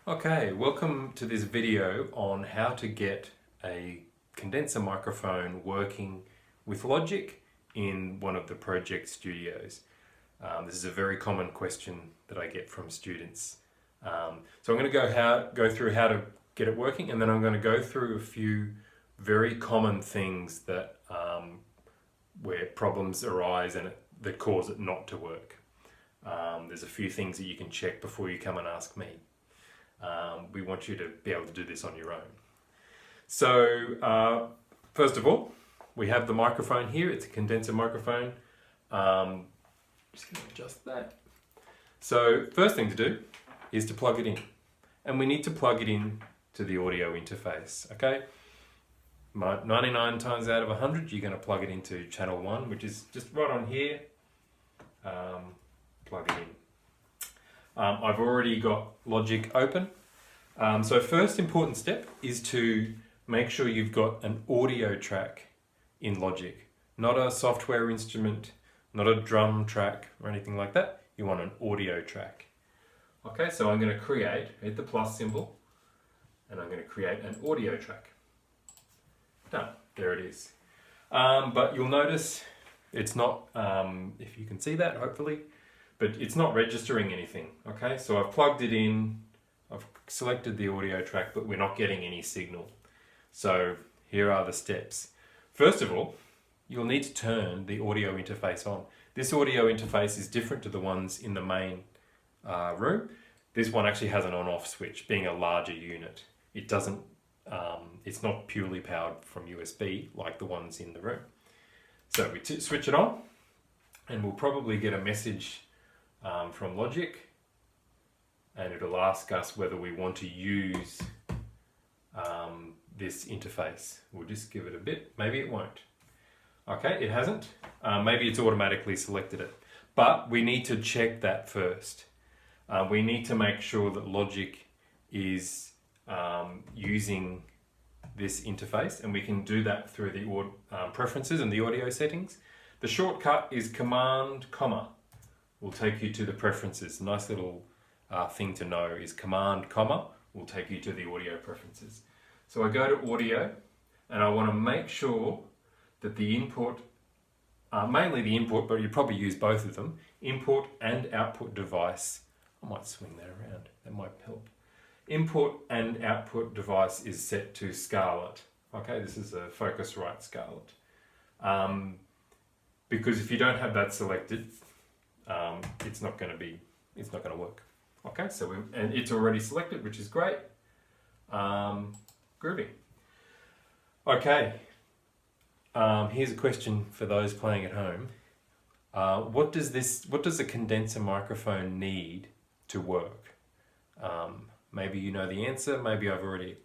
Okay, welcome to this video on how to get a condenser microphone working with Logic in one of the project studios. This is a very common question that I get from students. So I'm going to go through how to get it working, and then I'm going to go through a few very common things that where problems arise and that cause it not to work. There's a few things that you can check before you come and ask me. We want you to be able to do this on your own. So first of all, we have the microphone here. It's a condenser microphone. Just going to adjust that. So first thing to do is to plug it in. And we need to plug it in to the audio interface, okay? 99 times out of 100, you're going to plug it into channel 1, which is just right on here. Plug it in. I've already got Logic open. So first important step is to make sure you've got an audio track in Logic. Not a software instrument, not a drum track or anything like that. You want an audio track. Okay, so I'm going to hit the plus symbol, and I'm going to create an audio track. Done. There it is. But you'll notice it's not, if you can see that, hopefully, but it's not registering anything. Okay, so I've plugged it in, I've selected the audio track, but we're not getting any signal. So here are the steps. First of all, you'll need to turn the audio interface on. This audio interface is different to the ones in the main room. This one actually has an on-off switch, being a larger unit. It doesn't, it's not purely powered from USB like the ones in the room. So we switch it on, and we'll probably get a message from Logic, and it'll ask us whether we want to use this interface. We'll just give it a bit. Maybe it won't. Okay, it hasn't. Maybe it's automatically selected it. But we need to check that first. We need to make sure that Logic is using this interface, and we can do that through the preferences and the audio settings. The shortcut is Command, comma. Will take you to the preferences. Nice little thing to know is Command, comma, will take you to the audio preferences. So I go to audio, and I want to make sure that the input, mainly the input, but you probably use both of them, input and output device. I might swing that around, that might help. Input and output device is set to Scarlett. Okay, this is a Focusrite Scarlett. Because if you don't have that selected, it's not going to work. Okay, so and it's already selected, which is great. Groovy. Okay, here's a question for those playing at home. What does a condenser microphone need to work? Maybe you know the answer, maybe I've already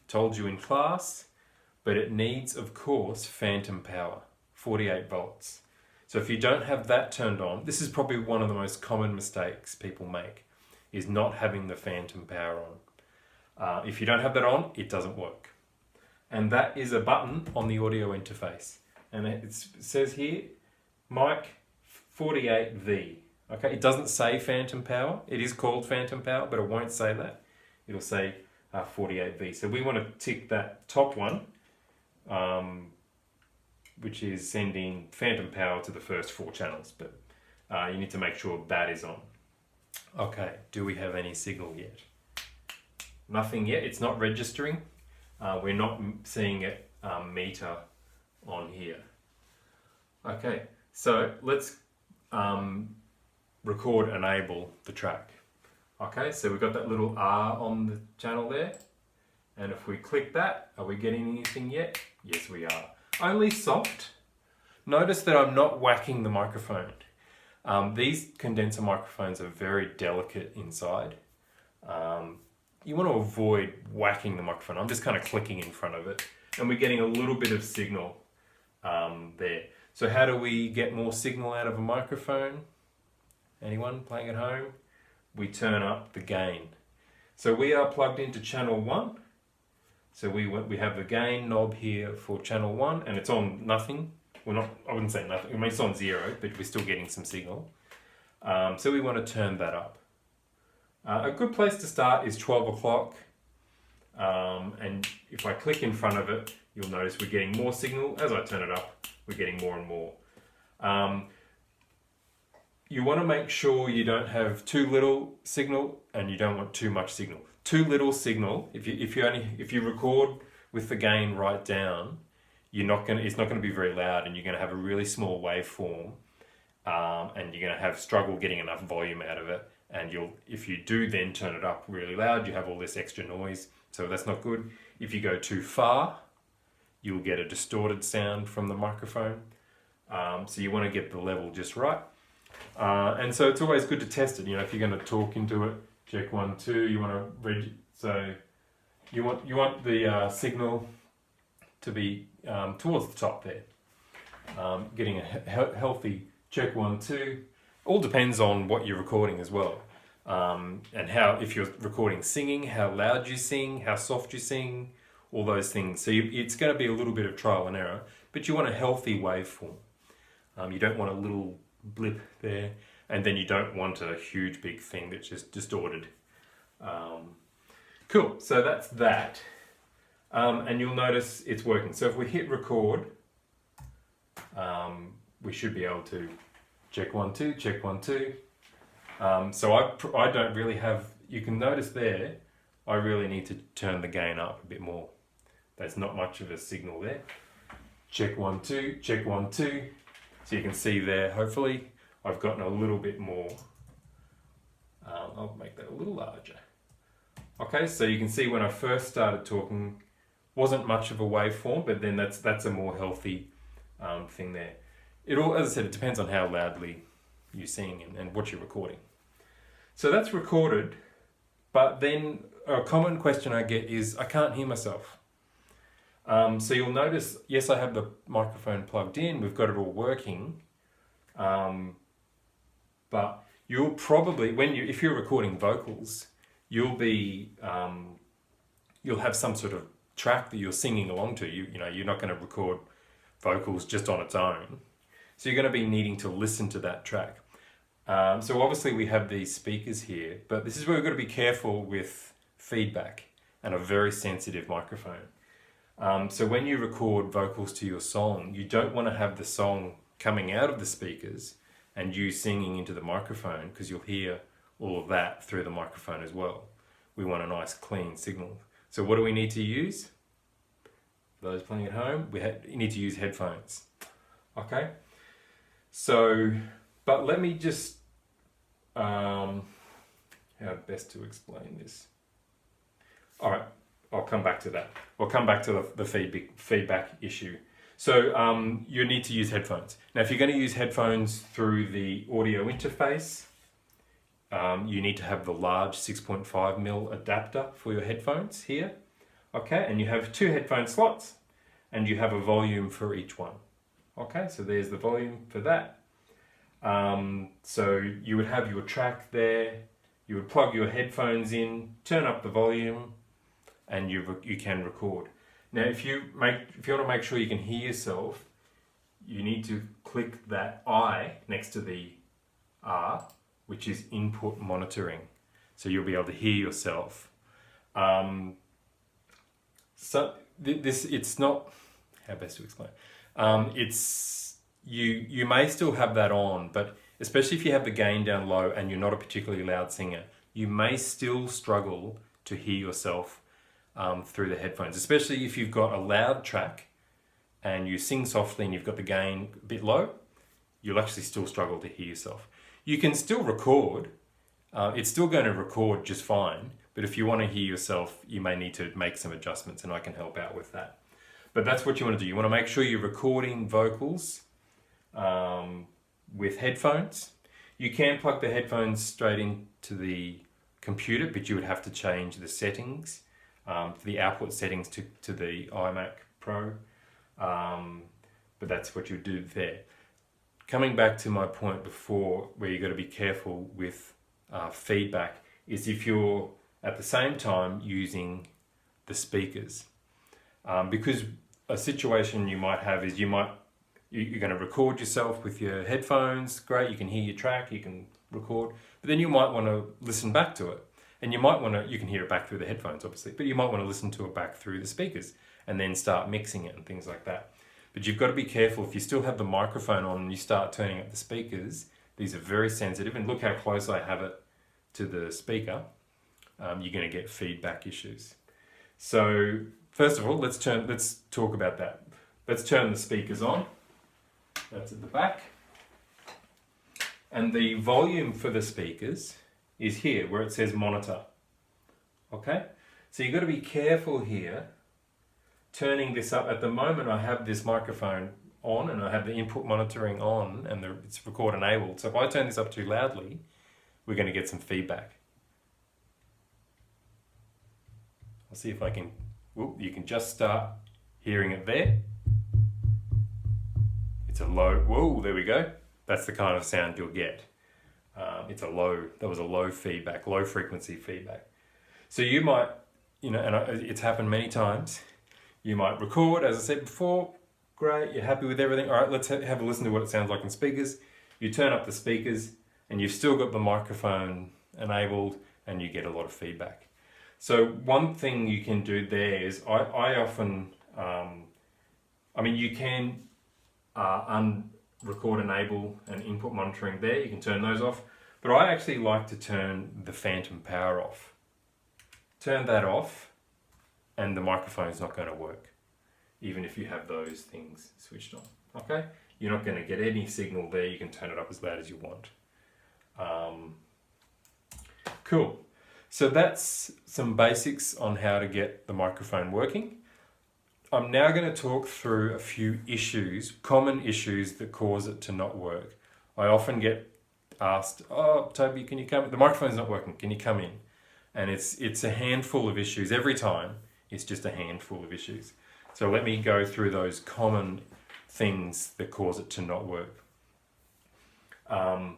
told you in class, but it needs, of course, phantom power, 48 volts. So if you don't have that turned on, this is probably one of the most common mistakes people make, is not having the phantom power on. If you don't have that on, it doesn't work. And that is a button on the audio interface. And it says here, mic 48V. Okay, it doesn't say phantom power. It is called phantom power, but it won't say that. It'll say 48V. So we want to tick that top one, which is sending phantom power to the first 4 channels, but you need to make sure that is on. Okay, do we have any signal yet? Nothing yet. It's not registering. We're not seeing it meter on here. Okay, so let's record enable the track. Okay, so we've got that little R on the channel there, and if we click that, are we getting anything yet? Yes, we are. Only soft. Notice that I'm not whacking the microphone. These condenser microphones are very delicate inside. You want to avoid whacking the microphone. I'm just kind of clicking in front of it, and we're getting a little bit of signal there. So how do we get more signal out of a microphone? Anyone playing at home? We turn up the gain. So we are plugged into channel 1. So we have the gain knob here for channel 1, and it's on nothing. Well, I wouldn't say nothing. I mean, it's on 0, but we're still getting some signal. So we want to turn that up. A good place to start is 12 o'clock. And if I click in front of it, you'll notice we're getting more signal. As I turn it up, we're getting more and more. You want to make sure you don't have too little signal and you don't want too much signal. Too little signal, if you record with the gain right down, it's not going to be very loud, and you're going to have a really small waveform, and you're going to struggle getting enough volume out of it. And if you do then turn it up really loud, you have all this extra noise, so that's not good. If you go too far, you'll get a distorted sound from the microphone. So you want to get the level just right. And so it's always good to test it. If you're going to talk into it, check 1, 2. You want to you want the signal to be towards the top there. Getting a healthy check 1, 2. All depends on what you're recording as well, and if you're recording singing, how loud you sing, how soft you sing, all those things. So it's going to be a little bit of trial and error, but you want a healthy waveform. You don't want a little blip there, and then you don't want a huge big thing that's just distorted. Cool, so that's that. And you'll notice it's working. So if we hit record, we should be able to check 1, 2, check 1, 2. So I don't really have, you can notice there, I really need to turn the gain up a bit more. There's not much of a signal there. Check 1, 2, check 1, 2. So you can see there, hopefully, I've gotten a little bit more. I'll make that a little larger. Okay, so you can see when I first started talking, wasn't much of a waveform, but then that's a more healthy thing there. As I said, it depends on how loudly you sing and what you're recording. So that's recorded, but then a common question I get is, I can't hear myself. So you'll notice, yes, I have the microphone plugged in, we've got it all working, but you'll probably, if you're recording vocals, you'll have some sort of track that you're singing along to. You're not going to record vocals just on its own. So you're going to be needing to listen to that track. So obviously we have these speakers here, but this is where we've got to be careful with feedback and a very sensitive microphone. So when you record vocals to your song, you don't want to have the song coming out of the speakers and you singing into the microphone, because you'll hear all of that through the microphone as well. We want a nice clean signal. So what do we need to use? For those playing at home, you need to use headphones. Okay? So, but let me just, how best to explain this? All right, I'll come back to that. We'll come back to the feedback issue. So you need to use headphones. Now, if you're going to use headphones through the audio interface, you need to have the large 6.5mm adapter for your headphones here. Okay, and you have 2 headphone slots, and you have a volume for each one. Okay, so there's the volume for that. So you would have your track there, you would plug your headphones in, turn up the volume, and you can record. Now if you want to make sure you can hear yourself, you need to click that I next to the R, which is input monitoring. So you'll be able to hear yourself. So it's not, how best to explain? You may still have that on, but especially if you have the gain down low and you're not a particularly loud singer, you may still struggle to hear yourself through the headphones, especially if you've got a loud track and you sing softly and you've got the gain a bit low, you'll actually still struggle to hear yourself. You can still record, it's still going to record just fine, but if you want to hear yourself, you may need to make some adjustments, and I can help out with that. But that's what you want to do. You want to make sure you're recording vocals with headphones. You can plug the headphones straight into the computer, but you would have to change the settings, the output settings to the iMac Pro. But that's what you do there. Coming back to my point before, where you've got to be careful with feedback, is if you're at the same time using the speakers. Because a situation you might have is you're going to record yourself with your headphones. Great, you can hear your track, you can record, but then you might want to listen back to it. And you might want to, you can hear it back through the headphones obviously, but you might want to listen to it back through the speakers and then start mixing it and things like that. But you've got to be careful if you still have the microphone on and you start turning up the speakers. These are very sensitive, and look how close I have it to the speaker. You're going to get feedback issues. So first of all, let's talk about that. Let's turn the speakers on. That's at the back. And the volume for the speakers is here where it says monitor. Okay? So you've got to be careful here turning this up. At the moment I have this microphone on and I have the input monitoring on and it's record enabled. So if I turn this up too loudly, we're going to get some feedback. I'll see if I can, you can just start hearing it there. It's a low, whoa, there we go. That's the kind of sound you'll get. It's a low, that was a low feedback, low frequency feedback. So you might, and it's happened many times, you might record, as I said before, great, you're happy with everything. All right, let's have a listen to what it sounds like in speakers. You turn up the speakers and you've still got the microphone enabled and you get a lot of feedback. So one thing you can do there is, I often, you can record enable and input monitoring there, you can turn those off, but I actually like to turn the phantom power off. Turn that off and the microphone's not going to work, even if you have those things switched on. Okay, you're not going to get any signal there. You can turn it up as loud as you want. Cool. So that's some basics on how to get the microphone working. I'm now going to talk through a few issues, common issues that cause it to not work. I often get asked, oh, Toby, can you come? The microphone's not working. Can you come in? And it's a handful of issues. Every time, it's just a handful of issues. So let me go through those common things that cause it to not work. I'm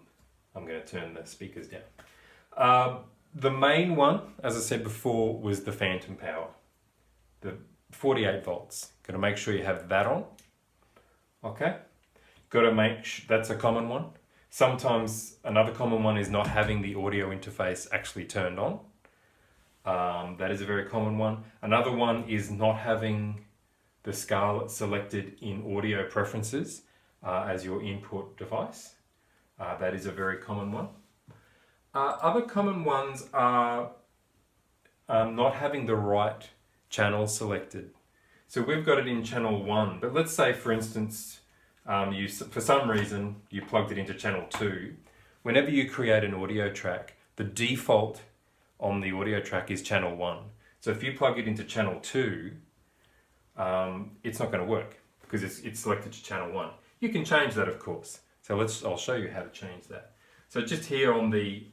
going to turn the speakers down. The main one, as I said before, was the phantom power. The 48 volts. Got to make sure you have that on. Okay? Got to make that's a common one. Sometimes another common one is not having the audio interface actually turned on. That is a very common one. Another one is not having the Scarlett selected in audio preferences as your input device. That is a very common one. Other common ones are not having the right channel selected. So we've got it in channel 1, but let's say for instance, for some reason you plugged it into channel 2. Whenever you create an audio track, the default on the audio track is channel 1. So if you plug it into channel 2, it's not going to work because it's selected to channel 1. You can change that, of course. So I'll show you how to change that. So just here on the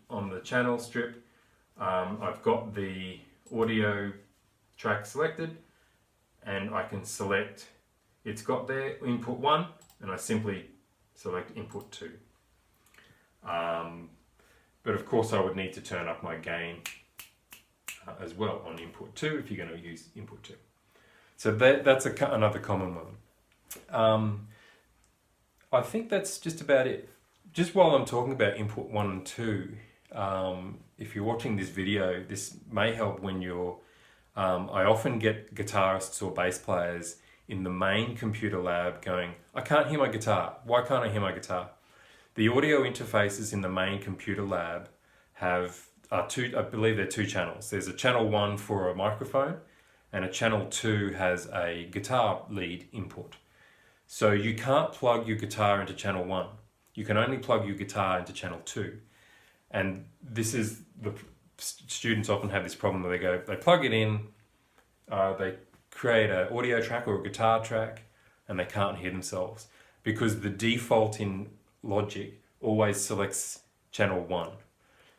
channel strip, I've got the audio track selected, and I can select, it's got there input 1, and I simply select input 2. But of course I would need to turn up my gain as well on input 2 if you're going to use input 2. So that's another common one. I think that's just about it. Just while I'm talking about input 1 and 2, if you're watching this video, this may help when you're I often get guitarists or bass players in the main computer lab going, I can't hear my guitar. Why can't I hear my guitar? The audio interfaces in the main computer lab are two, I believe they're 2 channels. There's a channel 1 for a microphone and a channel 2 has a guitar lead input. So you can't plug your guitar into channel 1. You can only plug your guitar into channel 2. And this is the students often have this problem where they plug it in, they create an audio track or a guitar track, and they can't hear themselves because the default in Logic always selects channel 1.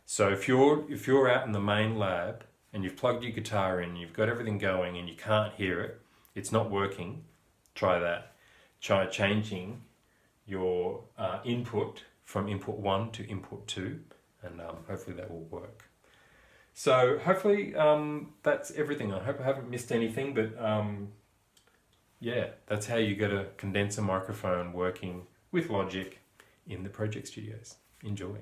So if you're out in the main lab and you've plugged your guitar in, you've got everything going and you can't hear it, it's not working, try that. Try changing your input from input 1 to input 2, and hopefully that will work. So hopefully that's everything. I hope I haven't missed anything, but yeah, that's how you get a condenser microphone working with Logic in the Project Studios. Enjoy.